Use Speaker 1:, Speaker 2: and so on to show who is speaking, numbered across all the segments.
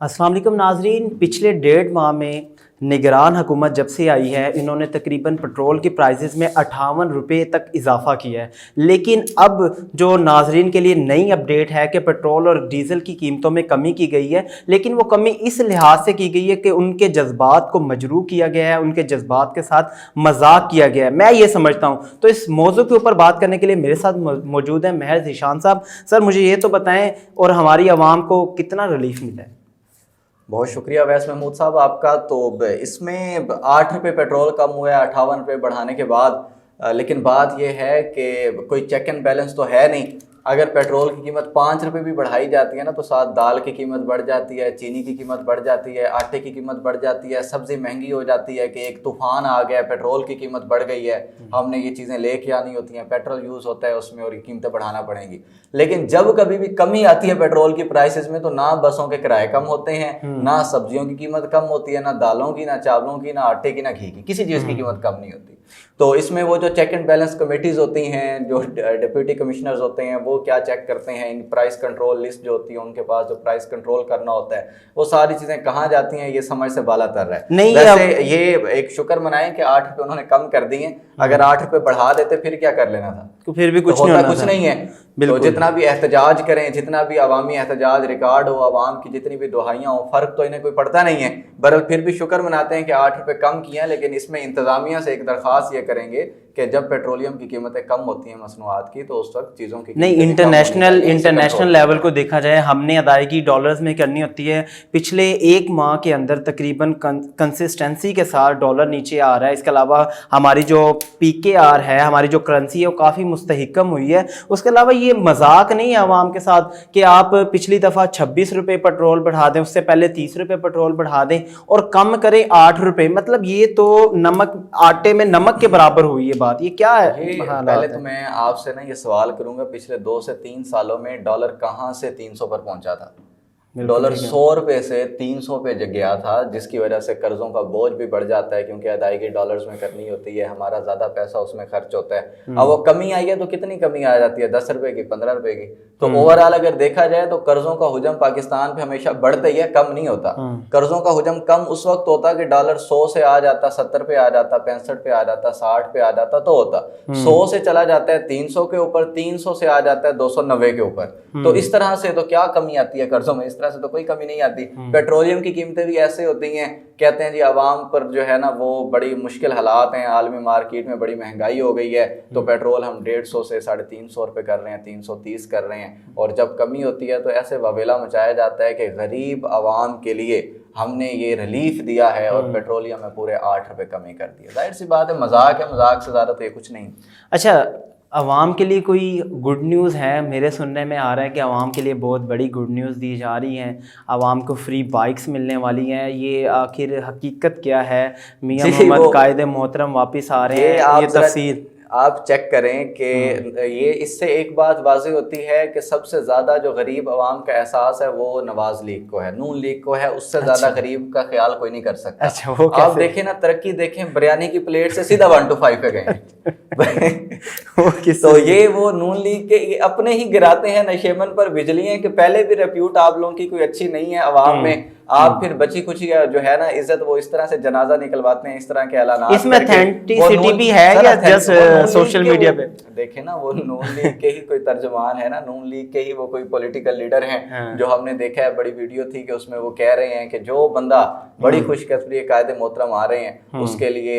Speaker 1: अस्सलाम वालेकुम नाजरीन, पिछले 1.5 माह में निगरान हुकूमत जब से आई है इन्होंने तकरीबन पेट्रोल की प्राइसेस में 58 रुपये तक इजाफ़ा किया है। लेकिन अब जो नाजरीन के लिए नई अपडेट है कि पेट्रोल और डीज़ल की कीमतों में कमी की गई है, लेकिन वो कमी इस लिहाज से की गई है कि उनके जज्बात को मजरूह किया गया है, उनके जज्बात के साथ मजाक किया गया है, मैं ये समझता हूँ। तो इस मौजू के ऊपर बात करने के लिए मेरे साथ मौजूद हैं महर ज़ीशान साहब। सर, मुझे ये तो बताएँ और हमारी आवाम को कितना रिलीफ मिला है?
Speaker 2: बहुत शुक्रिया अवैस महमूद साहब आपका। तो इसमें 8 रुपये पेट्रोल कम हुआ है 58 रुपये बढ़ाने के बाद, लेकिन बात यह है कि कोई चेक एंड बैलेंस तो है नहीं। अगर पेट्रोल की कीमत 5 रुपये भी बढ़ाई जाती है ना, तो साथ दाल की कीमत बढ़ जाती है, चीनी की कीमत बढ़ जाती है, आटे की कीमत बढ़ जाती है, सब्ज़ी महंगी हो जाती है कि एक तूफान आ गया, पेट्रोल की कीमत बढ़ गई है, हमने ये चीज़ें लेके आनी होती हैं, पेट्रोल यूज़ होता है उसमें और ये कीमतें बढ़ाना पड़ेंगी। लेकिन जब कभी भी कमी आती है पेट्रोल की प्राइसेस में, तो ना बसों के किराए कम होते हैं, ना सब्जियों की कीमत कम होती है, ना दालों की, ना चावलों की, ना आटे की, ना घी की, किसी चीज़ की कीमत कम नहीं होती। तो इसमें वो जो चेक एंड बैलेंस कमेटीज़ होती हैं, जो डिप्यूटी कमिश्नर्स होते हैं, वो क्या चेक करते हैं, इन प्राइस कंट्रोल लिस्ट जो होती है उनके पास जो प्राइस कंट्रोल करना होता है, वो सारी चीज़ें कहाँ जाती हैं, ये समझ से बाला तर रहा है। नहीं, वैसे ये एक शुक्र मनाएं कि 8 रुपये उन्होंने कम कर दिए। अगर 8 रुपये बढ़ा देते फिर क्या कर लेना था? तो फिर भी कुछ नहीं है। तो जितना भी एहतजाज करें, जितना भी अवामी एहतजाज रिकॉर्ड हो, आवाम की जितनी भी दुहाइयाँ हो, फ़र्क तो इन्हें कोई पड़ता नहीं है। बहरहाल फिर भी शुक्र मनाते हैं कि 8 रुपये कम किया। लेकिन इसमें इंतज़ामिया से एक दरख्वास्त ये करेंगे कि जब पेट्रोलियम की कीमतें कम होती हैं मसनूआत की, तो उस वक्त चीज़ों की नहीं,
Speaker 1: इंटरनेशनल लेवल को देखा जाए, हमने अदायगी डॉलर्स में करनी होती है। पिछले 1 माह के अंदर तकरीबन कंसिस्टेंसी के साथ डॉलर नीचे आ रहा है। इसके अलावा हमारी जो PKR है, हमारी जो करेंसी है, वो काफ़ी मुस्तहिकम हुई है। उसके अलावा ये मजाक नहीं है आवाम के साथ कि आप पिछली दफ़ा 26 रुपये पेट्रोल बढ़ा दें, उससे पहले 30 रुपये पेट्रोल बढ़ा दें और कम करें 8 रुपये। मतलब ये तो नमक आटे में नमक के बराबर हुई है बात। ये क्या है?
Speaker 2: पहले तो मैं आपसे ना ये सवाल करूंगा, पिछले 2 से 3 सालों में डॉलर कहाँ से 300 पर पहुंचा था? डॉलर 100 रुपये से 300 पे गया था, जिसकी वजह से कर्जों का बोझ भी बढ़ जाता है, क्योंकि अदायगी डॉलर्स में करनी होती है, हमारा ज़्यादा पैसा उसमें खर्च होता है। अब वो कमी आई है तो कितनी कमी आ जाती है? 10 रुपये की, 15 रुपये की। तो ओवरऑल अगर देखा जाए तो कर्जों का हुजम पाकिस्तान पे हमेशा बढ़ता ही है, कम नहीं होता। कर्जों का हुजम कम उस वक्त होता कि डॉलर 100 से आ जाता, 70 पे आ जाता, 65 पे आ जाता, 60 पे आ जाता, तो होता 100 से चला जाता है 300 के ऊपर, 300 से आ जाता है 290 के ऊपर। तो इस तरह से तो क्या कमी आती है कर्जों में? इस तरह से तो कोई कमी नहीं आती। पेट्रोलियम की कीमतें भी ऐसे होती हैं, कहते हैं जी आवाम पर जो है ना वो बड़ी मुश्किल हालात हैं, आलमी मार्केट में बड़ी महंगाई हो गई है, तो पेट्रोल हम 150 से 350 रुपये कर रहे हैं, 330 कर रहे हैं। और जब कमी होती है तो ऐसे ववेला मचाया जाता है कि गरीब आवाम के लिए हमने ये रिलीफ दिया है और पेट्रोलियम में पूरे 8 रुपये कमी कर दिया। जाहिर सी बात है, मजाक है, मजाक से ज़्यादा तो ये कुछ नहीं।
Speaker 1: अच्छा, अवाम के लिए कोई गुड न्यूज़ है? मेरे सुनने में आ रहा है कि अवाम के लिए बहुत बड़ी गुड न्यूज़ दी जा रही हैं, अवाम को फ्री बाइक्स मिलने वाली हैं। ये आखिर हकीकत क्या है? मियां मोहम्मद कायदे मोहतरम वापस आ रहे हैं, ये तफसील
Speaker 2: आप चेक करें कि ये इससे एक बात वाज़ेह होती है कि सबसे ज़्यादा जो गरीब आवाम का एहसास है वो नवाज लीग को है, नून लीग को है। उससे ज़्यादा गरीब का ख्याल कोई नहीं कर सकता।
Speaker 1: अच्छा, वो
Speaker 2: आप देखें ना, तरक्की देखें, बिरयानी की प्लेट से सीधा 1 to 5 पे गए। तो ये वो नून लीग के ये अपने ही गिराते हैं नशेमन पर बिजलियां कि पहले भी रेप्यूट आप लोगों की कोई अच्छी नहीं है अवाम में, आप फिर बची खुची जो है ना इज्जत, वो इस तरह से जनाजा निकलवाते हैं, इस तरह के ऐलान।
Speaker 1: इसमें ऑथेंटिसिटी भी है या जस्ट सोशल मीडिया पे?
Speaker 2: देखे ना, वो नून लीग के ही कोई तर्जमान है ना, नून लीग के ही वो कोई पॉलिटिकल लीडर हैं। जो हमने देखा है, बड़ी वीडियो थी कि उसमें वो कह रहे हैं कि जो बंदा बड़ी खुशकिस्मती कायदे मोहतरम आ रहे हैं, उसके लिए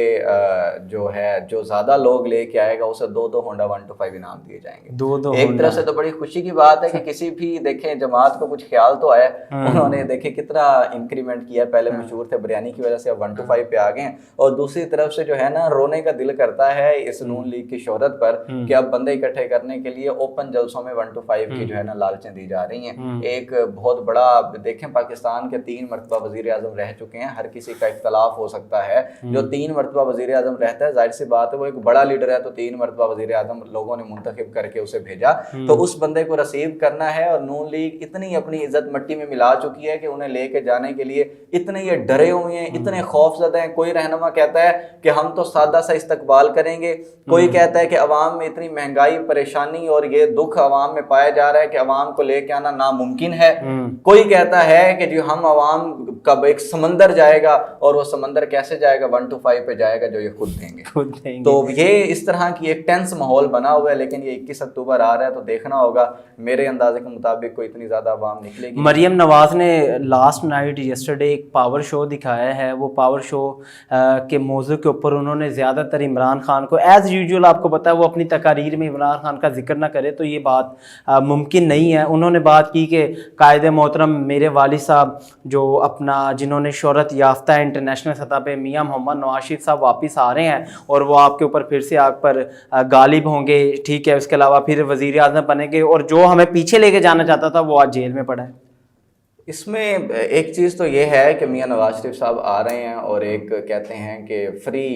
Speaker 2: जो है जो ज्यादा लोग लेके आएगा उसे 2 होंडा 1 to 5 इनाम दिए जाएंगे। एक तरफ से तो बड़ी खुशी की बात है कि किसी भी देखें जमात को कुछ ख्याल तो आया, उन्होंने देखे कितना इंक्रीमेंट किया। पहले मशहूर थे बिरयानी की वजह से, अब 1 to 5 पे आ गए हैं। और दूसरी तरफ से जो है ना, रोने का दिल करता है इस नून लीग की शोहरत पर कि अब बंदे इकट्ठे करने के लिए ओपन जलसों में 1 to 5 की जो है ना लालचें दी जा रही हैं। एक बहुत बड़ा देखें, पाकिस्तान के 3 मरतबा वजीर आजम रह चुके हैं, हर किसी का इख्तलाफ हो सकता है। जो 3 मरतबा वजीर आजम रहता है, जाहिर सी बात है वो एक बड़ा लीडर है, तो 3 मरतबा वजीर आजम लोगों ने मुंतखब करके उसे भेजा, तो उस बंदे को रिसीव करना है। और नून लीग इतनी अपनी इज्जत मट्टी में मिला चुकी है कि उन्हें लेके جانے کے لیے اتنے یہ ڈرے ہوئے ہیں, اتنے خوف زدہ ہیں. کوئی رہنما کہتا ہے کہ ہم تو سادہ سا استقبال کریں گے, کوئی کہتا ہے کہ عوام میں اتنی مہنگائی, پریشانی اور یہ دکھ عوام میں پایا جا رہا ہے کہ عوام کو لے کے آنا ناممکن ہے. کوئی کہتا ہے کہ جو ہم عوام کا ایک سمندر جائے گا, اور وہ سمندر کیسے جائے گا, 1 to 5 پہ جائے گا جو یہ خود دیں گے. تو یہ اس طرح کی ایک ٹینس ماحول بنا ہوا ہے. لیکن یہ 21 اکتوبر آ رہا ہے تو دیکھنا ہوگا. میرے اندازے کے مطابق کوئی اتنی زیادہ عوام نکلے گی.
Speaker 1: مریم نواز نے لاسٹ نائٹ یسٹرڈے ایک پاور شو دکھایا ہے. وہ پاور شو کے موضوع کے اوپر انہوں نے زیادہ تر عمران خان کو ایز یوزول, آپ کو پتہ ہے وہ اپنی تقاریر میں عمران خان کا ذکر نہ کرے تو یہ بات ممکن نہیں ہے. انہوں نے بات کی کہ قائد محترم میرے والد صاحب جو اپنا جنہوں نے شہرت یافتہ ہے انٹرنیشنل سطح پہ, میاں محمد نواز شریف صاحب واپس آ رہے ہیں اور وہ آپ کے اوپر پھر سے آگ پر غالب ہوں گے. ٹھیک ہے, اس کے علاوہ پھر وزیر اعظم بنیں گے, اور جو ہمیں پیچھے لے کے جانا چاہتا تھا وہ آج جیل میں پڑا ہے.
Speaker 2: اس میں ایک چیز تو یہ ہے کہ میاں نواز شریف صاحب آ رہے ہیں اور ایک کہتے ہیں کہ فری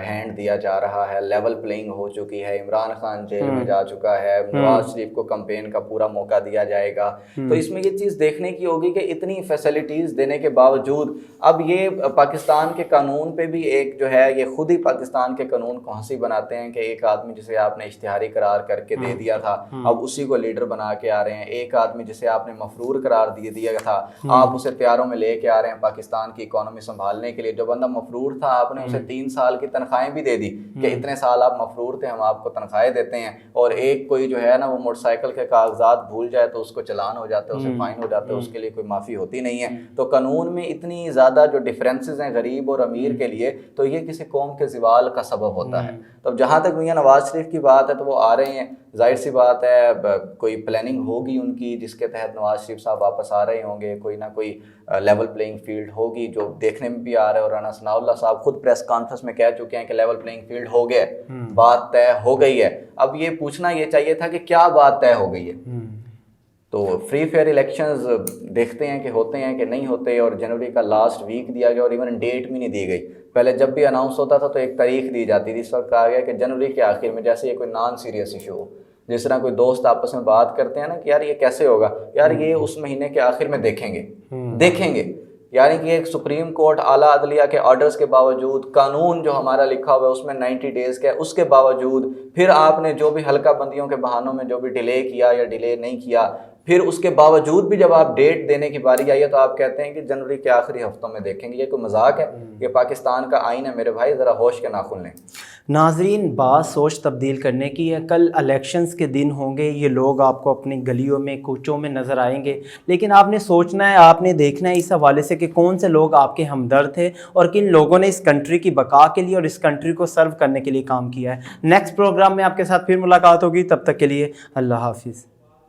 Speaker 2: ہینڈ دیا جا رہا ہے, لیول پلینگ ہو چکی ہے. عمران خان جیل میں جا چکا ہے, نواز شریف کو کمپین کا پورا موقع دیا جائے گا. تو اس میں یہ چیز دیکھنے کی ہوگی کہ اتنی فیسلٹیز دینے کے باوجود اب یہ پاکستان کے قانون پہ بھی ایک جو ہے یہ خود ہی پاکستان کے قانون کو ہنسی بناتے ہیں کہ ایک آدمی جسے آپ نے اشتہاری قرار کر کے دے دیا تھا اب اسی کو لیڈر بنا کے آ رہے ہیں. ایک آدمی جسے آپ نے مفرور قرار دیا تھا آپ اسے تیاروں میں لے کے آ رہے ہیں پاکستان کی اکانومی سنبھالنے کے لیے. جو بندہ مفرور تھا آپ نے اسے 3 سال کی تنخواہیں بھی دے دی کہ اتنے سال آپ مفرور تھے, ہم آپ کو تنخواہیں دیتے ہیں. اور ایک کوئی جو ہے نا وہ موٹر سائیکل کے کاغذات بھول جائے تو اس کو چلان ہو جاتا ہے, اسے فائن ہو جاتا ہے, اس کے لیے کوئی معافی ہوتی نہیں ہے. تو قانون میں اتنی زیادہ جو ڈفرینسز ہیں غریب اور امیر کے لیے, تو یہ کسی قوم کے زوال کا سبب ہوتا ہے. تو جہاں تک میاں نواز شریف کی بات ہے تو وہ آ رہے ہیں, ظاہر سی بات ہے کوئی پلاننگ ہوگی ان کی جس کے تحت نواز شریف صاحب واپس آ رہے ہوں گے. کوئی نہ کوئی لیول پلینگ فیلڈ ہوگی جو دیکھنے میں بھی آ رہا ہے. اور رانا ثناء اللہ صاحب خود پریس کانفرنس میں کہہ چکے ہیں کہ لیول پلینگ فیلڈ ہو گیا, بات طے ہو گئی ہے. اب یہ پوچھنا یہ چاہیے تھا کہ کیا بات طے ہو گئی ہے. تو فری فیئر الیکشنز دیکھتے ہیں کہ ہوتے ہیں کہ نہیں ہوتے. اور جنوری کا لاسٹ ویک دیا گیا اور ایون ڈیٹ بھی نہیں دی گئی. پہلے جب بھی اناؤنس ہوتا تھا تو ایک تاریخ دی جاتی تھی. اس وقت کہا گیا کہ جنوری کے آخر میں, جیسے یہ کوئی نان سیریس ایشو ہو. جس طرح کوئی دوست آپس میں بات کرتے ہیں نا کہ یار یہ کیسے ہوگا, یار یہ اس مہینے کے آخر میں دیکھیں گے. یعنی کہ ایک سپریم کورٹ اعلیٰ عدلیہ کے آرڈرز کے باوجود, قانون جو ہمارا لکھا ہوا ہے اس میں 90 ڈیز کا ہے, اس کے باوجود پھر آپ نے جو بھی حلقہ بندیوں کے بہانوں میں جو بھی ڈیلے کیا یا ڈیلے نہیں کیا, پھر اس کے باوجود بھی جب آپ ڈیٹ دینے کی باری آئی ہے تو آپ کہتے ہیں کہ جنوری کے آخری ہفتوں میں دیکھیں گے. یہ کوئی مذاق ہے؟ یہ پاکستان کا آئین ہے میرے بھائی, ذرا ہوش کے ناخن لیں.
Speaker 1: ناظرین, بات سوچ تبدیل کرنے کی ہے. کل الیکشنز کے دن ہوں گے, یہ لوگ آپ کو اپنی گلیوں میں کوچوں میں نظر آئیں گے, لیکن آپ نے سوچنا ہے, آپ نے دیکھنا ہے اس حوالے سے کہ کون سے لوگ آپ کے ہمدرد تھے اور کن لوگوں نے اس کنٹری کی بقا کے لیے اور اس کنٹری کو سرو کرنے کے لیے کام کیا ہے. نیکسٹ پروگرام میں آپ کے ساتھ پھر ملاقات ہوگی, تب تک کے لیے اللہ حافظ.